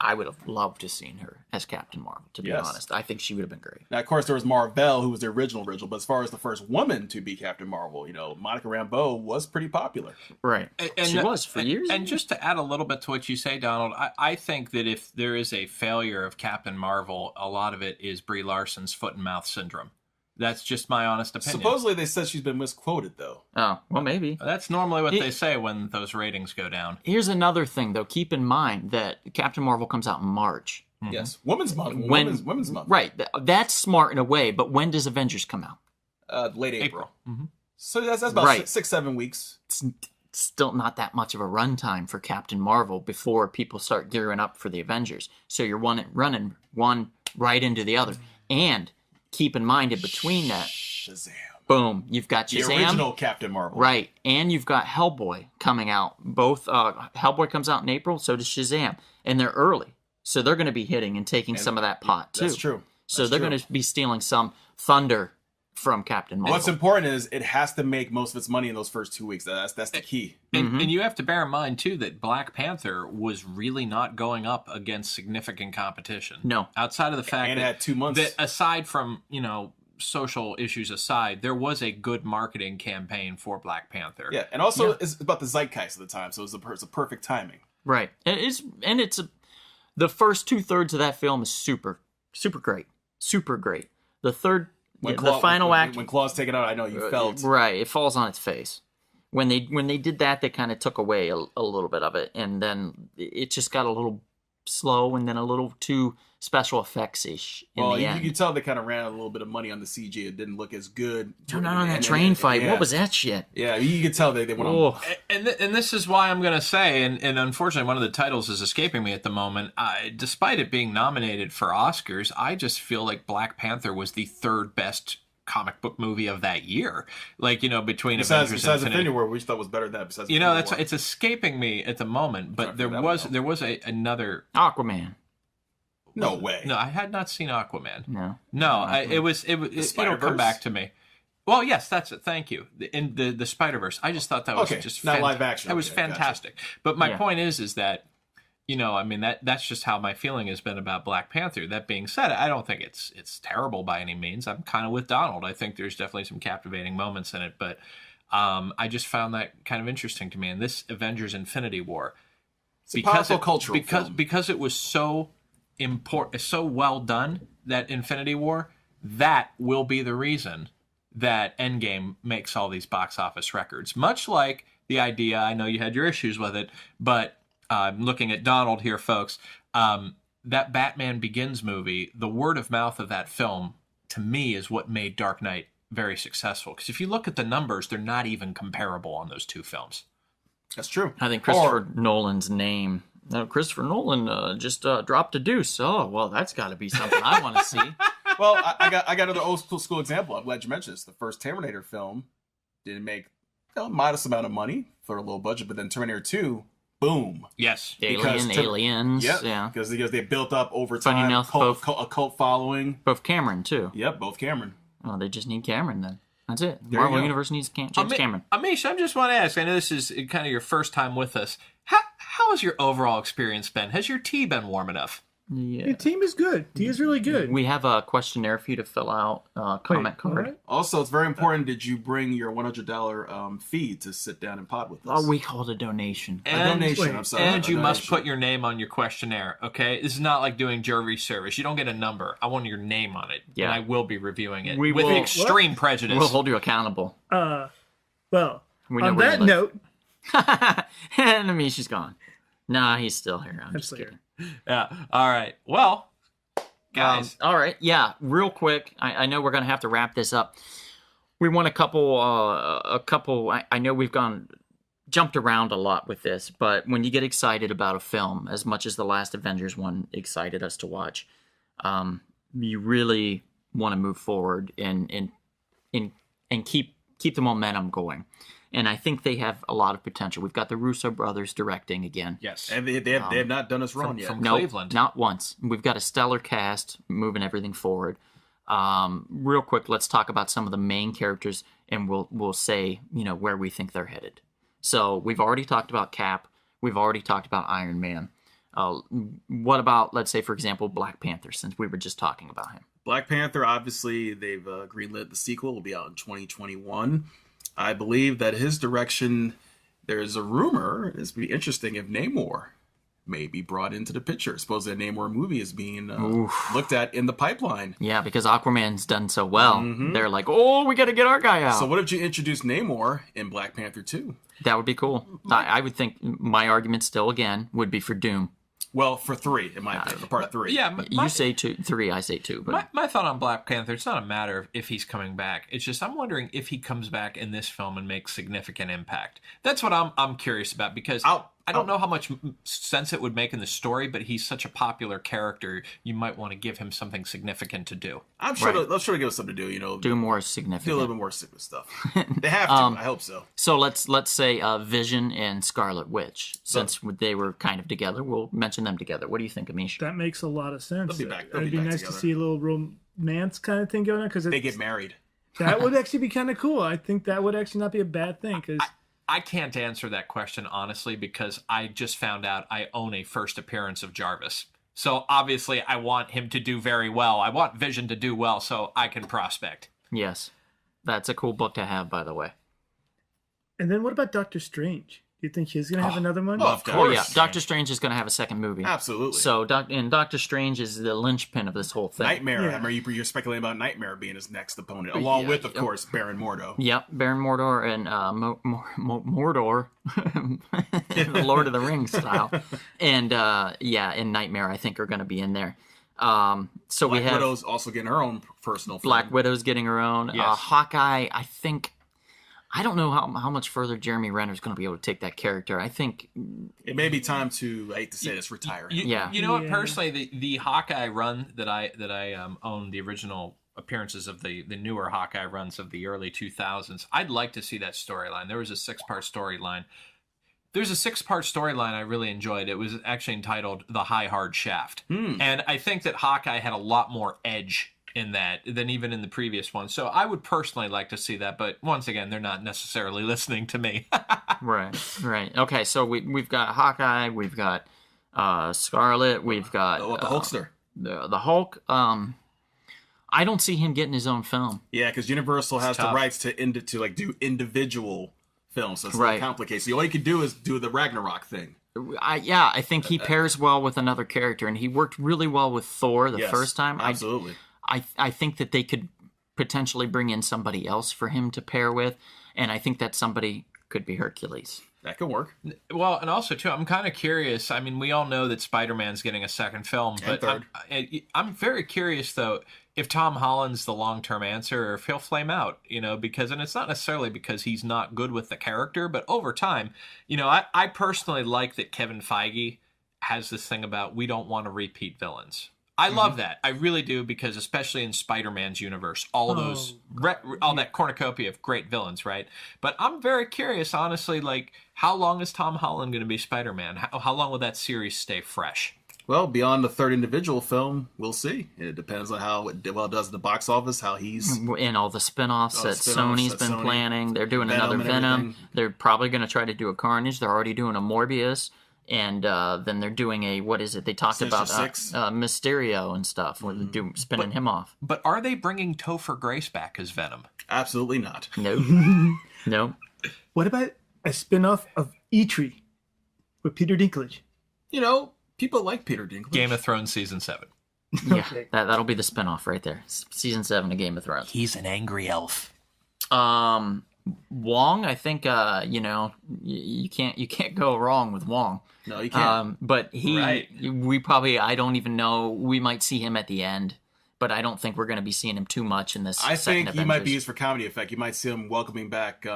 I would have loved to have seen her as Captain Marvel, to be honest. I think she would have been great. Now, of course, there was Marvel, who was the original, but as far as the first woman to be Captain Marvel, you know, Monica Rambeau was pretty popular. Right. And she was for years. And just to add a little bit to what you say, Donald, I think that if there is a failure of Captain Marvel, a lot of it is Brie Larson's foot and mouth syndrome. That's just my honest opinion. Supposedly they said she's been misquoted, though. Oh, well, maybe. That's normally what they say when those ratings go down. Here's another thing, though. Keep in mind that Captain Marvel comes out in March. Mm-hmm. Yes. Women's Month. Women's Month. Right. That's smart in a way, but when does Avengers come out? Late April. Mm-hmm. So that's about 6-7 weeks. It's still not that much of a runtime for Captain Marvel before people start gearing up for the Avengers. So you're running one right into the other. And... keep in mind, in between that, Shazam. Boom, you've got Shazam. The original Captain Marvel. Right, and you've got Hellboy coming out. Both, Hellboy comes out in April, so does Shazam. And they're early, so they're going to be hitting and taking some of that pot, too. That's true. So they're going to be stealing some thunder from Captain Marvel. What's important is it has to make most of its money in those first 2 weeks. That's the key. And you have to bear in mind, too, that Black Panther was really not going up against significant competition. No. Outside of the fact and it had 2 months. That aside from, you know, social issues aside, there was a good marketing campaign for Black Panther. Yeah, and also it's about the zeitgeist of the time, so it's a perfect timing. Right. The first 2/3 of that film is super great. Super great. The third... the final act, when Claw's taken out, I know you felt right. It falls on its face. When they did that, they kind of took away a little bit of it, and then it just got a little slow, and then a little too special effects-ish in the end. You could tell they kind of ran a little bit of money on the CG. It didn't look as good. Turn on that train fight. Yeah. What was that shit? Yeah, you could tell they went on. And this is why I'm going to say, and unfortunately one of the titles is escaping me at the moment, despite it being nominated for Oscars, I just feel like Black Panther was the third best comic book movie of that year. Like, you know, between Avengers besides Infinity War, which thought was better than that. Besides you know, it's escaping me at the moment, but there was another Aquaman. No way. No, I had not seen Aquaman. No. It'll come back to me. Well, yes, that's it. Thank you. In the Spider-Verse, I just thought that was just not live action. That was Okay, fantastic. gotcha. But my point is that, you know, I mean, that's just how my feeling has been about Black Panther. That being said, I don't think it's terrible by any means. I'm kind of with Donald. I think there's definitely some captivating moments in it, but I just found that kind of interesting to me. And this Avengers Infinity War, because it was so important, so well done, that Infinity War, that will be the reason that Endgame makes all these box office records. Much like the idea, I know you had your issues with it, but I'm looking at Donald here, folks. That Batman Begins movie, the word of mouth of that film, to me, is what made Dark Knight very successful. Because if you look at the numbers, they're not even comparable on those two films. That's true. I think Christopher Nolan's name. Christopher Nolan just dropped a deuce. Oh, well, that's got to be something I want to see. Well, I got another old school example. I'm glad you mentioned this. The first Terminator film didn't make a modest amount of money for a low budget, but then Terminator 2, boom. Yes. Aliens. Yeah. Because they built up over time. Funny enough, a cult following. Both Cameron, too. Yep, both Cameron. Well, they just need Cameron then. That's it. There Marvel you go. Universe needs James Cameron. Amish, I just want to ask, I know this is kind of your first time with us. How has your overall experience been? Has your tea been warm enough? Yeah. Your team is good. Tea is really good. We have a questionnaire for you to fill out, comment card. What? Also, it's very important. Did you bring your $100 fee to sit down and pod with us? Oh, we called a donation. A donation. I'm sorry. And a you must donation. put your name on your questionnaire, okay? This is not like doing jury service. You don't get a number. I want your name on it. Yeah. And I will be reviewing it We with will- extreme prejudice. We'll hold you accountable. Well, We know on where that you live. note, And Amisha's gone. Nah, he's still here. I'm just Absolutely. kidding. Yeah. All right. Well, guys. All right. Yeah. Real quick. I know we're gonna have to wrap this up. We want a couple. I know we've jumped around a lot with this, but when you get excited about a film, as much as the last Avengers one excited us to watch, you really want to move forward and keep the momentum going. And I think they have a lot of potential. We've got the Russo brothers directing again. Yes. And they have not done us wrong yet. from Nope, Cleveland. not once. We've got a stellar cast moving everything forward. Real quick, let's talk about some of the main characters, and we'll say where we think they're headed. So we've already talked about Cap. We've already talked about Iron Man. What about, let's say, for example, Black Panther, since we were just talking about him? Black Panther, obviously, they've greenlit the sequel. Will be out in 2021. I believe that his direction, there's a rumor, it's be interesting if Namor may be brought into the picture. Suppose that Namor movie is being looked at in the pipeline. Yeah, because Aquaman's done so well. They're like, oh, we got to get our guy out. So what if you introduce Namor in Black Panther 2? That would be cool. I would think my argument still, again, would be for Doom. Well, for 3, in my opinion, for part 3. Yeah. You say 2, 3, I say 2. But My thought on Black Panther, it's not a matter of if he's coming back. It's just I'm wondering if he comes back in this film and makes significant impact. That's what I'm curious about, because I don't know how much sense it would make in the story, but he's such a popular character, you might want to give him something significant to do. I'm sure let's try to give us something to do, do more do a significant. little bit more sick with stuff. They have to. I hope so. So let's say Vision and Scarlet Witch. Since they were kind of together, we'll mention them together. What do you think, Amish? that makes a lot of sense. They'll be back It'd be nice together. to see a little romance kind of thing going on, because They get married. that would actually be kind of cool. I think that would actually not be a bad thing, because I can't answer that question honestly, because I just found out I own a first appearance of Jarvis. So obviously I want him to do very well. I want Vision to do well so I can prospect. Yes. That's a cool book to have, by the way. And then what about Doctor Strange? Do you think he's going to have another one? Of course. Oh, yeah. Doctor Strange is going to have a second movie. Absolutely. So, Doctor Strange is the linchpin of this whole thing. Nightmare. Yeah. I remember you're speculating about Nightmare being his next opponent, along with, of course, Baron Mordo. Yep, Baron Mordor and Mordor, the Lord of the Rings style, and and Nightmare I think are going to be in there. So Black we have Widow's also getting her own personal film. Black Widow's getting her own. Yes. Hawkeye, I don't know how much further Jeremy Renner's going to be able to take that character. I think It may be time to, I hate to say this, retire. Yeah. You know what? Yeah. Personally, the Hawkeye run that I own, the original appearances of the newer Hawkeye runs of the early 2000s. I'd like to see that storyline. There was a 6-part storyline. There's a 6-part storyline I really enjoyed. It was actually entitled "The High Hard Shaft," and I think that Hawkeye had a lot more edge in that than even in the previous one. So I would personally like to see that, but once again, they're not necessarily listening to me. Right. Okay, so we've got Hawkeye, we've got Scarlet, we've got the Hulkster. The Hulk. I don't see him getting his own film. Yeah, because Universal has the rights to do individual films, so it's right. complicated. So all you can do is do the Ragnarok thing. I think he pairs well with another character, and he worked really well with Thor the first time. Absolutely. I think that they could potentially bring in somebody else for him to pair with, and I think that somebody could be Hercules. That could work. Well, and also, too, I'm kind of curious. I mean, we all know that Spider-Man's getting a second film, but I'm very curious, though, if Tom Holland's the long-term answer or if he'll flame out, because, and it's not necessarily because he's not good with the character, but over time, I personally like that Kevin Feige has this thing about we don't want to repeat villains. I love that. I really do, because especially in Spider-Man's universe, all that cornucopia of great villains, right? But I'm very curious, honestly, like, how long is Tom Holland going to be Spider-Man? How long will that series stay fresh? Well, beyond the third individual film, we'll see. It depends on how it does in the box office, how he's... And all the spin-offs that Sony's been planning. They're doing another Venom. Everything. They're probably going to try to do a Carnage. They're already doing a Morbius. And then they're doing a, what is it? They talked about Mysterio and stuff. Where they're spinning him off. But are they bringing Topher Grace back as Venom? Absolutely not. No. No. What about a spin-off of E-Tree with Peter Dinklage? People like Peter Dinklage. Game of Thrones Season 7. Yeah, that'll be the spinoff right there. Season 7 of Game of Thrones. He's an angry elf. Wong, I think you can't go wrong with Wong. No, you can't. But I don't even know. We might see him at the end, but I don't think we're going to be seeing him too much in this. I think Avengers. He might be used for comedy effect. You might see him welcoming back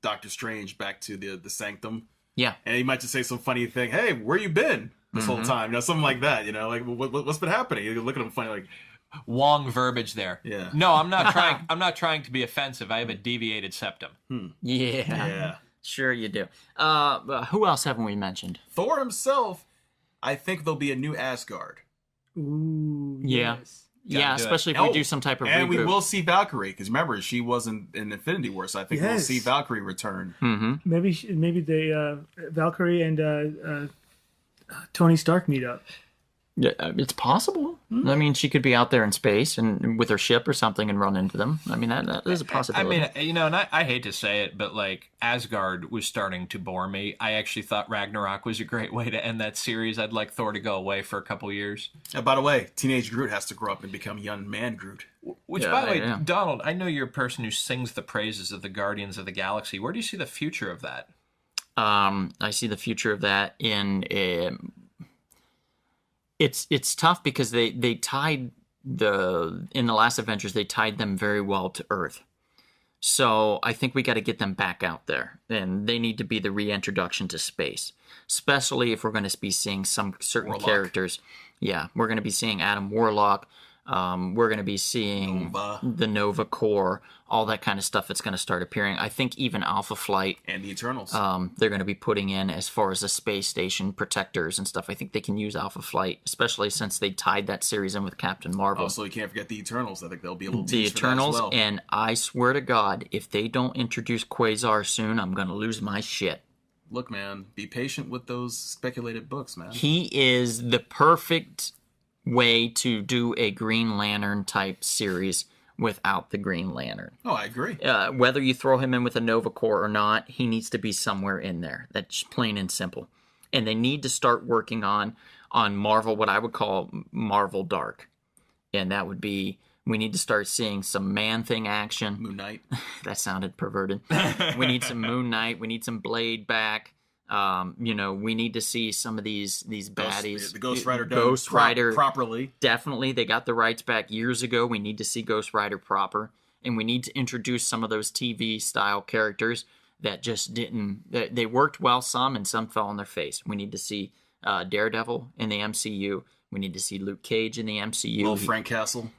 Doctor Strange back to the Sanctum. Yeah, and he might just say some funny thing. Hey, where you been this whole time? Something like that. Like what's been happening? You look at him funny, like. Wong verbiage there. Yeah. No, I'm not trying. I'm not trying to be offensive. I have a deviated septum. Yeah. Sure you do. Who else haven't we mentioned? Thor himself. I think there'll be a new Asgard. Ooh. Yeah. Yes. Yeah, especially if we do some type of and reboot. we will see Valkyrie, because remember, she wasn't in Infinity War, so I think we'll see Valkyrie return. Mm-hmm. Maybe they Valkyrie and Tony Stark meet up. Yeah, it's possible. I mean, she could be out there in space and with her ship or something and run into them. I mean, that is a possibility. I mean, and I hate to say it, but like Asgard was starting to bore me. I actually thought Ragnarok was a great way to end that series. I'd like Thor to go away for a couple years. By the way, teenage Groot has to grow up and become young man Groot. Which, by the way, Donald, I know you're a person who sings the praises of the Guardians of the Galaxy. Where do you see the future of that? I see the future of that in It's tough because they tied in the last Avengers, they tied them very well to Earth. So I think we got to get them back out there, and they need to be the reintroduction to space, especially if we're going to be seeing some certain characters. Yeah, we're going to be seeing Adam Warlock. We're going to be seeing the Nova Corps, all that kind of stuff that's going to start appearing. I think even Alpha Flight and the Eternals. They're going to be putting in as far as the space station protectors and stuff. I think they can use Alpha Flight, especially since they tied that series in with Captain Marvel. Also, you can't forget the Eternals. I think there'll be a little the tease Eternals, for that as well. And I swear to God, if they don't introduce Quasar soon, I'm going to lose my shit. Look, man, be patient with those speculated books, man. He is the perfect way to do a Green Lantern type series without the Green Lantern. Oh, I agree. Whether you throw him in with a Nova Corps or not, he needs to be somewhere in there. That's plain and simple. And they need to start working on Marvel, what I would call Marvel Dark. And that would be, we need to start seeing some Man-Thing action. Moon Knight. That sounded perverted. We need some Moon Knight. We need some Blade back. We need to see some of these baddies. The Ghost Rider done Ghost Rider properly. Definitely, they got the rights back years ago. We need to see Ghost Rider proper, and we need to introduce some of those TV style characters that just didn't. They worked well some, and some fell on their face. We need to see Daredevil in the MCU. We need to see Luke Cage in the MCU. Well, Frank Castle.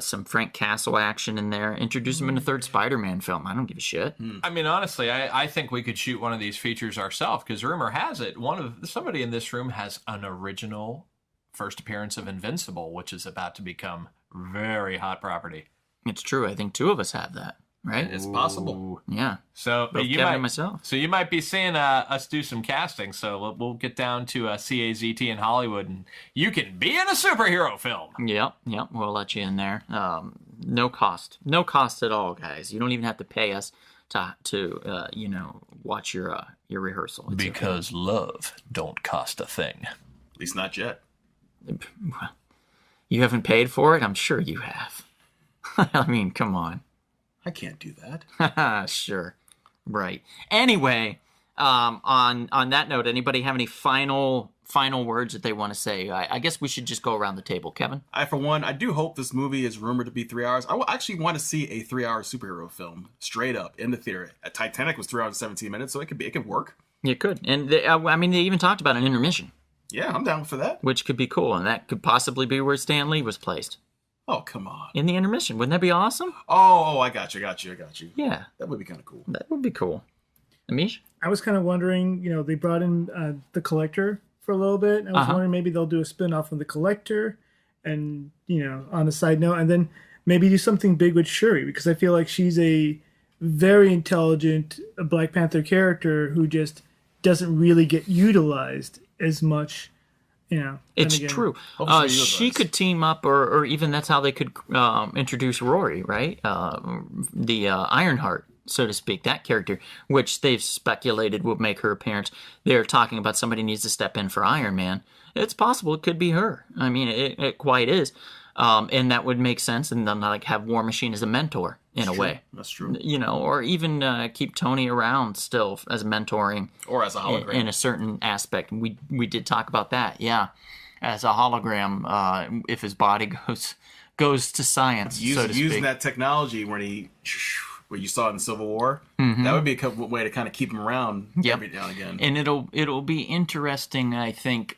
Some Frank Castle action in there. Introduce him in a third Spider-Man film. I don't give a shit. I mean, honestly, I think we could shoot one of these features ourselves, because rumor has it somebody in this room has an original first appearance of Invincible, which is about to become Very hot property. It's true. I think 2 of us have that, right? It's possible. Yeah. So Both you Kevin might and myself. So you might be seeing us do some casting. So we'll get down to CAZT in Hollywood, and you can be in a superhero film. Yep. We'll let you in there. No cost at all, guys. You don't even have to pay us to watch your rehearsal. It's Because love don't cost a thing. At least not yet. You haven't paid for it? I'm sure you have. I mean, come on. I can't do that. Sure. Right. Anyway, on that note, anybody have any final words that they want to say? I guess we should just go around the table. Kevin? For one, I do hope this movie is rumored to be 3 hours. I actually want to see a 3-hour superhero film straight up in the theater. Titanic was 3 hours and 17 minutes, so it could work. You could. And they even talked about an intermission. Yeah, I'm down for that. Which could be cool, and that could possibly be where Stan Lee was placed. Oh, come on. In the intermission. Wouldn't that be awesome? Oh, I got you. Yeah. That would be kind of cool. That would be cool. Amish? I was kind of wondering, they brought in the Collector for a little bit. I was wondering maybe they'll do a spin-off of the Collector and, on a side note, and then maybe do something big with Shuri, because I feel like she's a very intelligent Black Panther character who just doesn't really get utilized as much. It's true. She could team up, or even that's how they could introduce Rory, right? The Ironheart, so to speak, that character, which they've speculated would make her appearance. They're talking about somebody needs to step in for Iron Man. It's possible it could be her. I mean, it quite is. And that would make sense, and then have War Machine as a mentor in a way. That's true. Or even keep Tony around still as mentoring, or as a hologram in a certain aspect. We did talk about that, yeah, as a hologram. If his body goes to science, so to speak. Using that technology where you saw it in Civil War, that would be a way to kind of keep him around every now and again. And it'll be interesting, I think.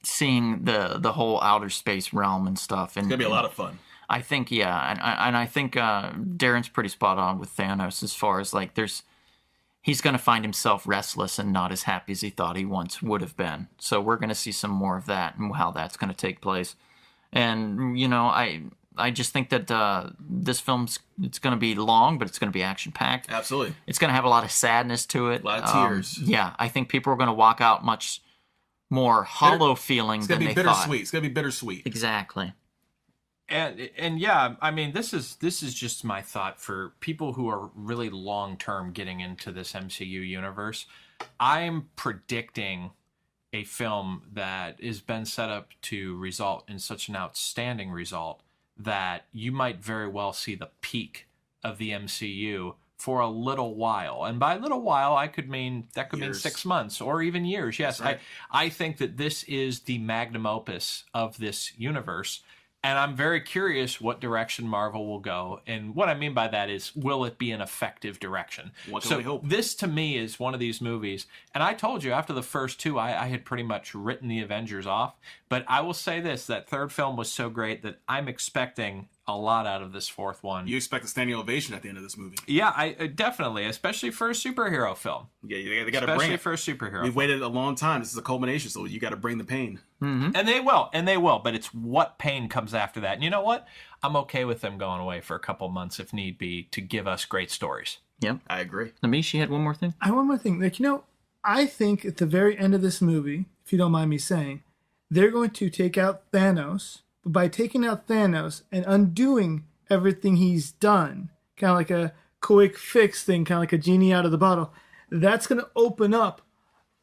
Seeing the whole outer space realm and stuff. And, it's going to be a lot of fun. I think, yeah. And I think Darren's pretty spot on with Thanos as far as, he's going to find himself restless and not as happy as he thought he once would have been. So we're going to see some more of that and how that's going to take place. And, I just think that this film's, it's going to be long, but it's going to be action-packed. Absolutely. It's going to have a lot of sadness to it. A lot of tears. Yeah, I think people are going to walk out much more hollow feeling than they thought. It's going to be bittersweet. It's going to be bittersweet. Exactly. And yeah, I mean, this is just my thought for people who are really long-term getting into this MCU universe. I'm predicting a film that has been set up to result in such an outstanding result that you might very well see the peak of the MCU for a little while. And by a little while, that could mean 6 months or even years. Yes, right. I think that this is the magnum opus of this universe. And I'm very curious what direction Marvel will go. And what I mean by that is, will it be an effective direction? What can we hope? This, to me, is one of these movies. And I told you, after the first 2, I had pretty much written the Avengers off. But I will say this, that third film was so great that I'm expecting a lot out of this fourth one. You expect a standing ovation at the end of this movie? Yeah, I definitely, especially for a superhero film. Yeah, they got to bring it. Especially for a superhero. We've waited a long time. This is a culmination, so you got to bring the pain. Mm-hmm. And they will. But it's what pain comes after that. And you know what? I'm okay with them going away for a couple months if need be to give us great stories. Yep, I agree. Amish, had one more thing. I have one more thing. I think at the very end of this movie, if you don't mind me saying, they're going to take out Thanos. But by taking out Thanos and undoing everything he's done, kind of like a quick fix thing, kind of like a genie out of the bottle, that's going to open up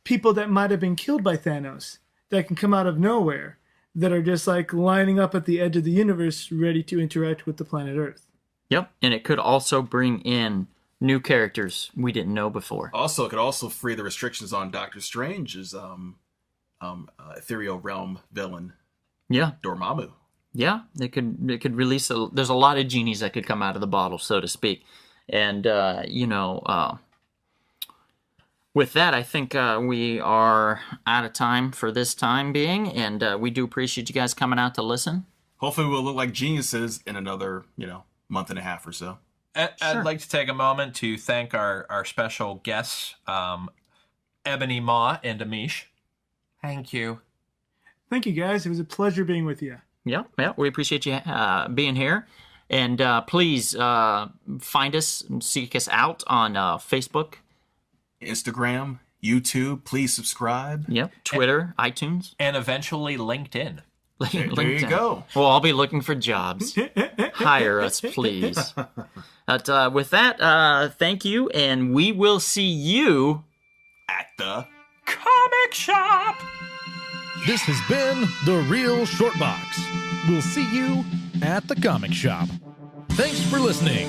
people that might have been killed by Thanos that can come out of nowhere, that are just lining up at the edge of the universe ready to interact with the planet Earth. Yep, and it could also bring in new characters we didn't know before. Also, it could also free the restrictions on Doctor Strange's ethereal realm villain. Yeah, Dormammu. Yeah, they could release there's a lot of genies that could come out of the bottle, so to speak. And, with that, I think we are out of time for this time being, and we do appreciate you guys coming out to listen. Hopefully we'll look like geniuses in another, month and a half or so. I'd like to take a moment to thank our special guests, Ebony Ma and Amish. Thank you. Thank you, guys. It was a pleasure being with you. Yeah, we appreciate you being here. And please find us and seek us out on Facebook, Instagram, YouTube. Please subscribe. Yep, Twitter, iTunes. And eventually LinkedIn. There you go. Well, I'll be looking for jobs. Hire us, please. But with that, thank you, and we will see you At the Comic shop! This has been The Real Short Box. We'll see you at the comic shop. Thanks for listening.